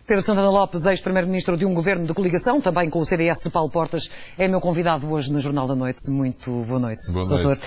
Pedro Santana Lopes, ex-primeiro-ministro de um governo de coligação, também com o CDS de Paulo Portas, é meu convidado hoje no Jornal da Noite. Muito boa noite, doutor.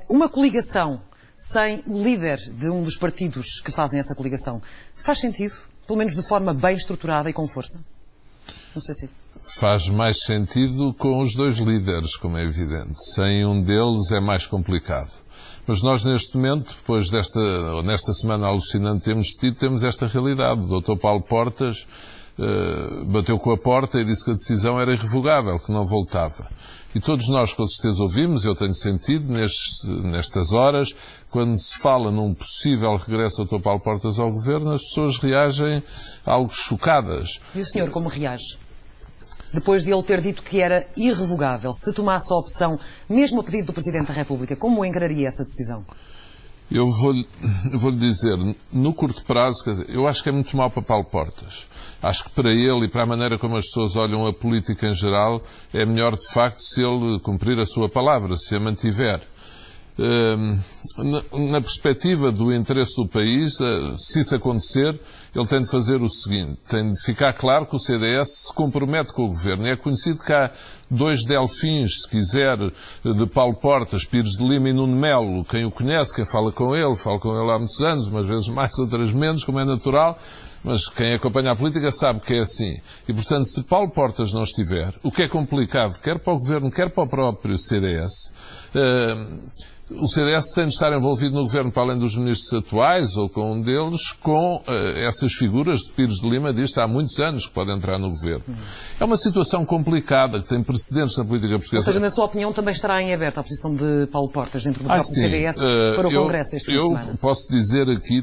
Uma coligação sem o líder de um dos partidos que fazem essa coligação, faz sentido? Pelo menos de forma bem estruturada e com força? Não sei se... Faz mais sentido com os dois líderes, como é evidente. Sem um deles é mais complicado. Mas nós, neste momento, depois nesta semana alucinante temos esta realidade. O Dr. Paulo Portas bateu com a porta e disse que a decisão era irrevogável, que não voltava. E todos nós, com certeza, ouvimos, eu tenho sentido, nestas horas, quando se fala num possível regresso do Dr. Paulo Portas ao governo, as pessoas reagem algo chocadas. E o senhor como reage? Depois de ele ter dito que era irrevogável, se tomasse a opção, mesmo a pedido do Presidente da República, como encararia essa decisão? Eu vou-lhe dizer, no curto prazo, quer dizer, eu acho que é muito mau para Paulo Portas. Acho que para ele e para a maneira como as pessoas olham a política em geral, é melhor, de facto, se ele cumprir a sua palavra, se a mantiver. Na perspectiva do interesse do país, se isso acontecer, ele tem de fazer o seguinte, tem de ficar claro que o CDS se compromete com o governo. É conhecido que há dois delfins, se quiser, de Paulo Portas, Pires de Lima e Nuno Melo. Quem o conhece, quem fala com ele há muitos anos, umas vezes mais, outras menos, como é natural, mas quem acompanha a política sabe que é assim. E, portanto, se Paulo Portas não estiver, o que é complicado, quer para o governo, quer para o próprio CDS, o CDS tem de estar envolvido no governo, para além dos ministros atuais, ou com um deles, com essas figuras de Pires de Lima, diz há muitos anos que pode entrar no governo. É uma situação complicada, que tem precedentes na política portuguesa. Ou seja, na sua opinião, também estará em aberto a posição de Paulo Portas dentro do próprio CDS para o Congresso este fim de semana? Eu posso dizer aqui,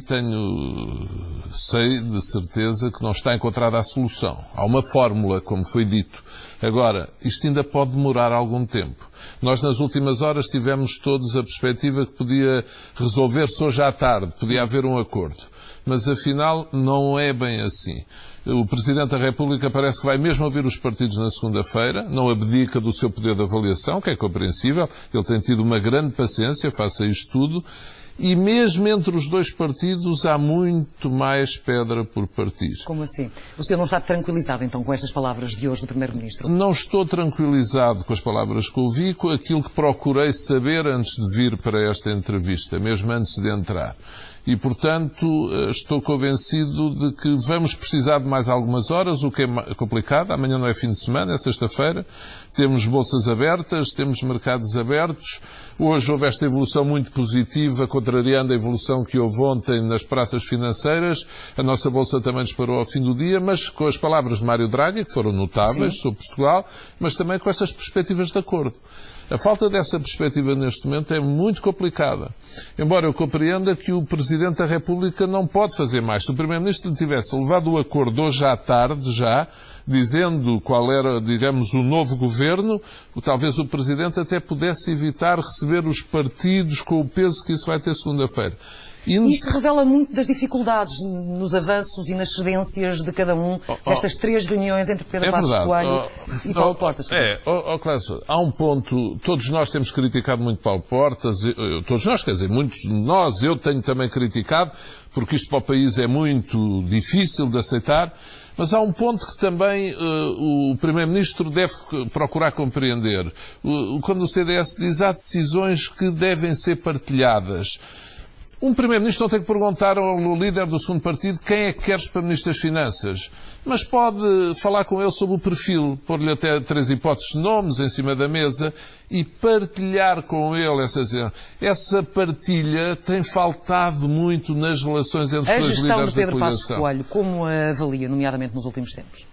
sei de certeza que não está encontrada a solução. Há uma fórmula, como foi dito. Agora, isto ainda pode demorar algum tempo. Nós, nas últimas horas, tivemos todos a perspectiva que podia resolver-se hoje à tarde, podia haver um acordo. Mas, afinal, não é bem assim. O Presidente da República parece que vai mesmo ouvir os partidos na segunda-feira, não abdica do seu poder de avaliação, que é compreensível. Ele tem tido uma grande paciência face a isto tudo. E mesmo entre os dois partidos há muito mais pedra por partir. Como assim? O senhor não está tranquilizado, então, com estas palavras de hoje do Primeiro-Ministro? Não estou tranquilizado com as palavras que ouvi, com aquilo que procurei saber antes de vir para esta entrevista, mesmo antes de entrar. E, portanto, estou convencido de que vamos precisar de mais algumas horas, o que é complicado. Amanhã não é fim de semana, é sexta-feira. Temos bolsas abertas, temos mercados abertos. Hoje houve esta evolução muito positiva, contrariando a evolução que houve ontem nas praças financeiras. A nossa bolsa também disparou ao fim do dia, mas com as palavras de Mário Draghi, que foram notáveis sobre Portugal, mas também com essas perspectivas de acordo. A falta dessa perspectiva neste momento é muito complicada. Embora eu compreenda que o Presidente da República não pode fazer mais. Se o Primeiro-Ministro tivesse levado o acordo hoje à tarde, já, dizendo qual era, digamos, o novo governo, talvez o Presidente até pudesse evitar receber os partidos com o peso que isso vai ter segunda-feira. Isto revela muito das dificuldades nos avanços e nas cedências de cada um, estas três reuniões entre Pedro Passos Coelho e Paulo Portas. Cláudio, há um ponto, todos nós temos criticado muito Paulo Portas, todos nós, quer dizer, muitos de nós, eu tenho também criticado, porque isto para o país é muito difícil de aceitar, mas há um ponto que também o Primeiro-Ministro deve procurar compreender. Quando o CDS diz há decisões que devem ser partilhadas. Um Primeiro-Ministro não tem que perguntar ao líder do segundo partido quem é que queres para Ministro das Finanças, mas pode falar com ele sobre o perfil, pôr-lhe até 3 hipóteses de nomes em cima da mesa e partilhar com ele essa partilha tem faltado muito nas relações entre os dois líderes da coligação. A gestão de Pedro Passos Coelho, como a avalia, nomeadamente nos últimos tempos?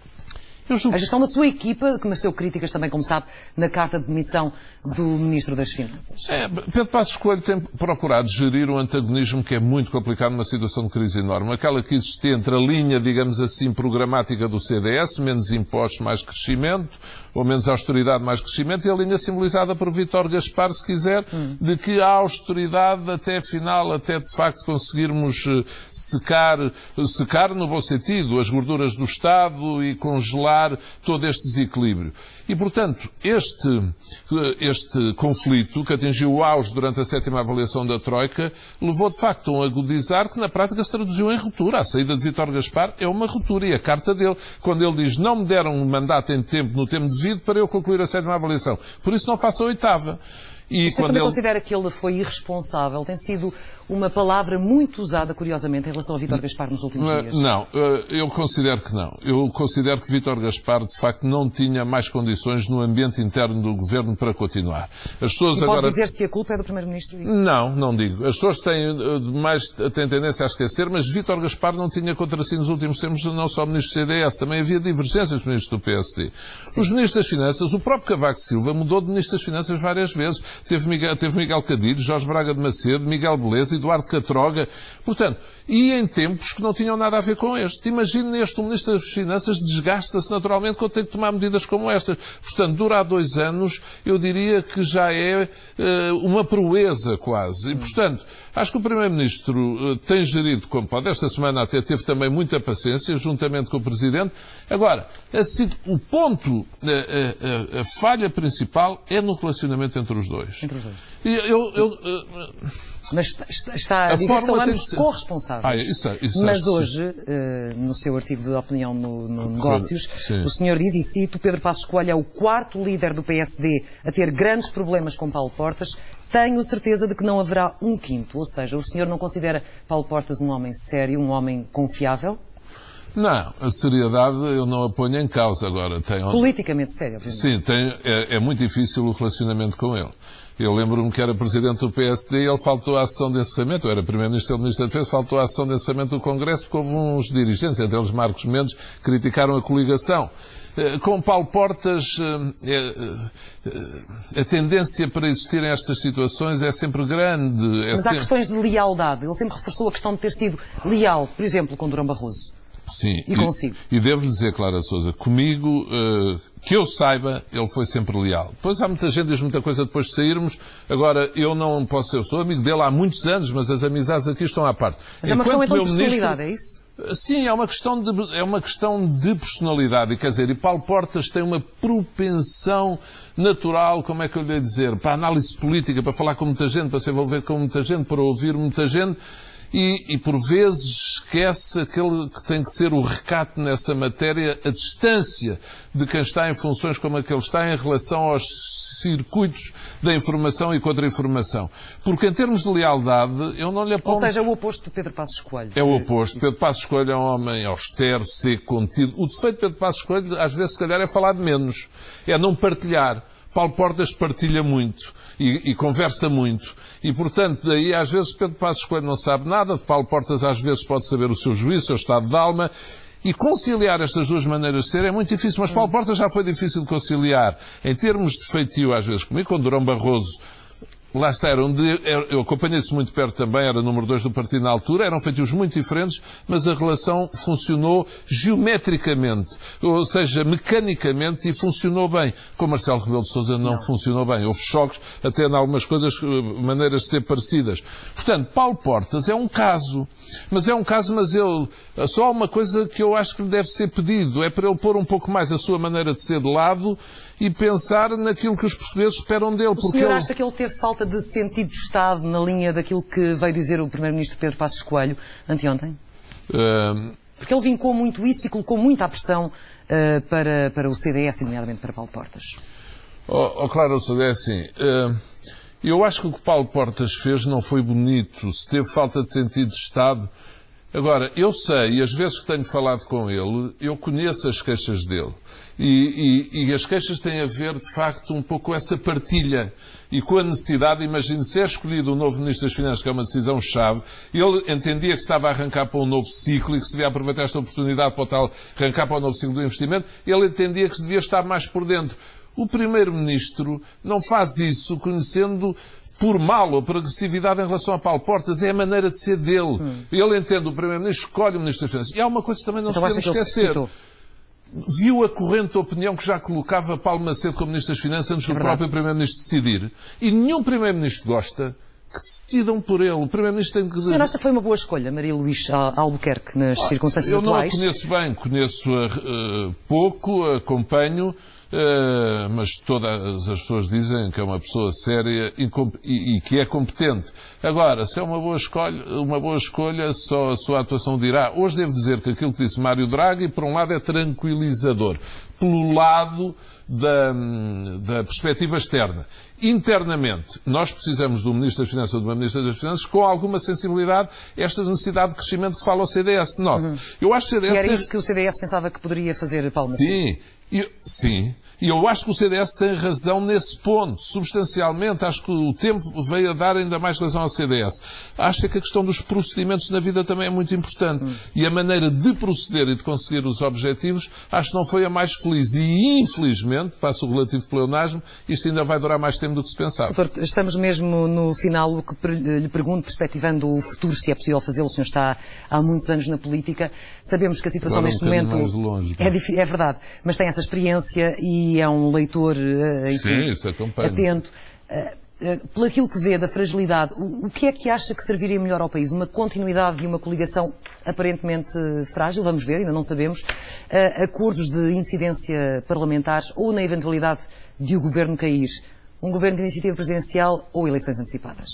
A gestão da sua equipa, que mereceu críticas também, como sabe, na carta de demissão do Ministro das Finanças. Pedro Passos Coelho tem procurado gerir um antagonismo que é muito complicado numa situação de crise enorme. Aquela que existe entre a linha, digamos assim, programática do CDS, menos impostos, mais crescimento, ou menos austeridade, mais crescimento, e a linha simbolizada por Vítor Gaspar, se quiser, de que a austeridade até afinal, até de facto conseguirmos secar no bom sentido, as gorduras do Estado e congelar controlar todo este desequilíbrio. E, portanto, este conflito, que atingiu o auge durante a 7ª avaliação da Troika, levou, de facto, a um agudizar que, na prática, se traduziu em ruptura. A saída de Vítor Gaspar é uma ruptura. E a carta dele, quando ele diz não me deram um mandato no tempo devido para eu concluir a 7ª avaliação. Por isso não faço a 8ª. E você também considera que ele foi irresponsável? Tem sido uma palavra muito usada, curiosamente, em relação a Vítor Gaspar nos últimos dias. Não, eu considero que não. Eu considero que Vítor Gaspar, de facto, não tinha mais condições no ambiente interno do governo para continuar. As pessoas e pode agora... dizer-se que a culpa é do Primeiro-Ministro? Não digo. As pessoas têm tendência a esquecer, mas Vítor Gaspar não tinha contra si nos últimos tempos, não só ministro do CDS, também havia divergências ministros do PSD. Sim. Os ministros das Finanças, o próprio Cavaco Silva mudou de ministro das Finanças várias vezes. Teve Miguel Cadilho, Jorge Braga de Macedo, Miguel Beleza, Eduardo Catroga. Portanto, e em tempos que não tinham nada a ver com este. Imagine neste, o Ministro das Finanças desgasta-se naturalmente quando tem que tomar medidas como estas. Portanto, durar 2 anos, eu diria que já é uma proeza quase. E, portanto, acho que o Primeiro-Ministro tem gerido como pode. Esta semana até teve também muita paciência, juntamente com o Presidente. Agora, o ponto, a falha principal é no relacionamento entre os dois. Mas está a dizer que são ambos corresponsáveis. Mas hoje, no seu artigo de opinião no Negócios, o senhor diz, e cito, Pedro Passos Coelho é o 4º líder do PSD a ter grandes problemas com Paulo Portas. Tenho certeza de que não haverá um 5º. Ou seja, o senhor não considera Paulo Portas um homem sério, um homem confiável? Não, a seriedade eu não a ponho em causa agora. Politicamente sério, obviamente. Sim, é muito difícil o relacionamento com ele. Eu lembro-me que era presidente do PSD e ele faltou à sessão de encerramento, eu era primeiro-ministro e ministro da Defesa, faltou à sessão de encerramento do Congresso porque houve uns dirigentes, entre eles Marcos Mendes, que criticaram a coligação. Com Paulo Portas, a tendência para existirem estas situações é sempre grande. Mas há questões de lealdade. Ele sempre reforçou a questão de ter sido leal, por exemplo, com Durão Barroso. Sim, e consigo. E devo-lhe dizer, Clara Sousa, comigo, que eu saiba, ele foi sempre leal. Depois há muita gente que diz muita coisa depois de sairmos. Agora, eu não posso ser, eu sou amigo dele há muitos anos, mas as amizades aqui estão à parte. Mas é uma questão então de personalidade, é isso? Sim, é uma questão de personalidade. Quer dizer, e Paulo Portas tem uma propensão natural, como é que eu lhe ia dizer, para a análise política, para falar com muita gente, para se envolver com muita gente, para ouvir muita gente. E por vezes esquece aquele que tem que ser o recato nessa matéria, a distância de quem está em funções como a que ele está em relação aos circuitos da informação e contra-informação. Porque em termos de lealdade, eu não lhe aponto... Ou seja, o oposto de Pedro Passos Coelho. É o oposto. Pedro Passos Coelho é um homem austero, seco, contido. O defeito de Pedro Passos Coelho, às vezes, se calhar, é falar de menos. É não partilhar. Paulo Portas partilha muito e conversa muito. E, portanto, daí às vezes Pedro Passos Coelho não sabe nada, de Paulo Portas às vezes pode saber o seu juízo, o seu estado de alma. E conciliar estas duas maneiras de ser é muito difícil, mas Paulo Portas já foi difícil de conciliar. Em termos de feitio, às vezes comigo, com Durão Barroso, lá está, eu acompanhei-se muito perto também, era número 2 do partido na altura, eram feitios muito diferentes, mas a relação funcionou geometricamente, ou seja, mecanicamente, e funcionou bem. Com Marcelo Rebelo de Sousa não funcionou bem. Houve choques, até em algumas coisas, maneiras de ser parecidas. Portanto, Paulo Portas é um caso, mas só há uma coisa que eu acho que lhe deve ser pedido, é para ele pôr um pouco mais a sua maneira de ser de lado e pensar naquilo que os portugueses esperam dele. O senhor acha que ele teve falta de sentido de Estado na linha daquilo que veio dizer o Primeiro-Ministro Pedro Passos Coelho anteontem? Porque ele vincou muito isso e colocou muita pressão para o CDS, nomeadamente para Paulo Portas. Claro, é assim. Eu acho que o que Paulo Portas fez não foi bonito. Se teve falta de sentido de Estado... Agora, eu sei, e as vezes que tenho falado com ele, eu conheço as queixas dele. E as queixas têm a ver, de facto, um pouco com essa partilha. E com a necessidade, imagine, se é escolhido o novo Ministro das Finanças, que é uma decisão-chave, ele entendia que se estava a arrancar para um novo ciclo e que se devia aproveitar esta oportunidade para arrancar para um novo ciclo do investimento, ele entendia que se devia estar mais por dentro. O Primeiro-Ministro não faz isso conhecendo por mal ou por agressividade em relação a Paulo Portas, é a maneira de ser dele. Ele entende o Primeiro-Ministro, escolhe o Ministro das Finanças. E há uma coisa que também não podemos esquecer. Viu a corrente opinião que já colocava Paulo Macedo como Ministro das Finanças antes do próprio Primeiro-Ministro decidir. E nenhum Primeiro-Ministro gosta que decidam por ele. O Primeiro-Ministro tem que... O senhor acha que foi uma boa escolha, Maria Luís Albuquerque, nas circunstâncias atuais? Eu não a conheço bem, conheço-a pouco, acompanho, mas todas as pessoas dizem que é uma pessoa séria e que é competente. Agora, se é uma boa escolha, só a sua atuação dirá. Hoje devo dizer que aquilo que disse Mário Draghi, por um lado, é tranquilizador. Pelo lado da perspectiva externa. Internamente, nós precisamos do Ministro das Finanças ou de uma Ministra das Finanças com alguma sensibilidade a esta necessidade de crescimento que fala o CDS. Note, eu acho que o CDS... E era isso que o CDS pensava que poderia fazer, Paulo Sim. Sim, e eu acho que o CDS tem razão nesse ponto, substancialmente. Acho que o tempo veio a dar ainda mais razão ao CDS. Acho que a questão dos procedimentos na vida também é muito importante. E a maneira de proceder e de conseguir os objetivos, acho que não foi a mais feliz. E, infelizmente, passa o relativo pleonasmo, isto ainda vai durar mais tempo do que se pensava. Doutor, estamos mesmo no final. O que lhe pergunto, perspectivando o futuro, se é possível fazê-lo, o senhor está há muitos anos na política. Sabemos que a situação neste momento mais longe, é verdade, mas tem essa experiência e é um leitor atento. Pelo aquilo que vê da fragilidade, o que é que acha que serviria melhor ao país? Uma continuidade de uma coligação aparentemente frágil, vamos ver, ainda não sabemos, acordos de incidência parlamentares ou, na eventualidade de o governo cair, um governo de iniciativa presidencial ou eleições antecipadas?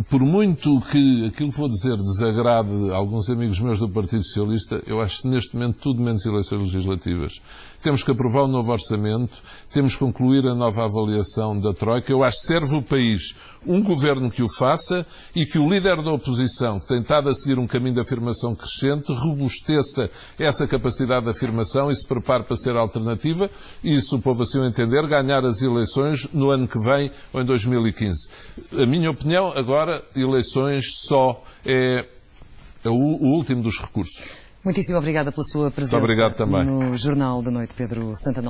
Por muito que aquilo que vou dizer desagrade a alguns amigos meus do Partido Socialista, eu acho que neste momento tudo menos eleições legislativas. Temos que aprovar o novo orçamento, temos que concluir a nova avaliação da Troika. Eu acho que serve o país um governo que o faça e que o líder da oposição, que tem estado a seguir um caminho de afirmação crescente, robusteça essa capacidade de afirmação e se prepare para ser alternativa e, se o povo assim o entender, ganhar as eleições no ano que vem ou em 2015. A minha opinião, agora, eleições só é o último dos recursos. Muitíssimo obrigada pela sua presença Muito obrigado também. No Jornal da Noite, Pedro Santana.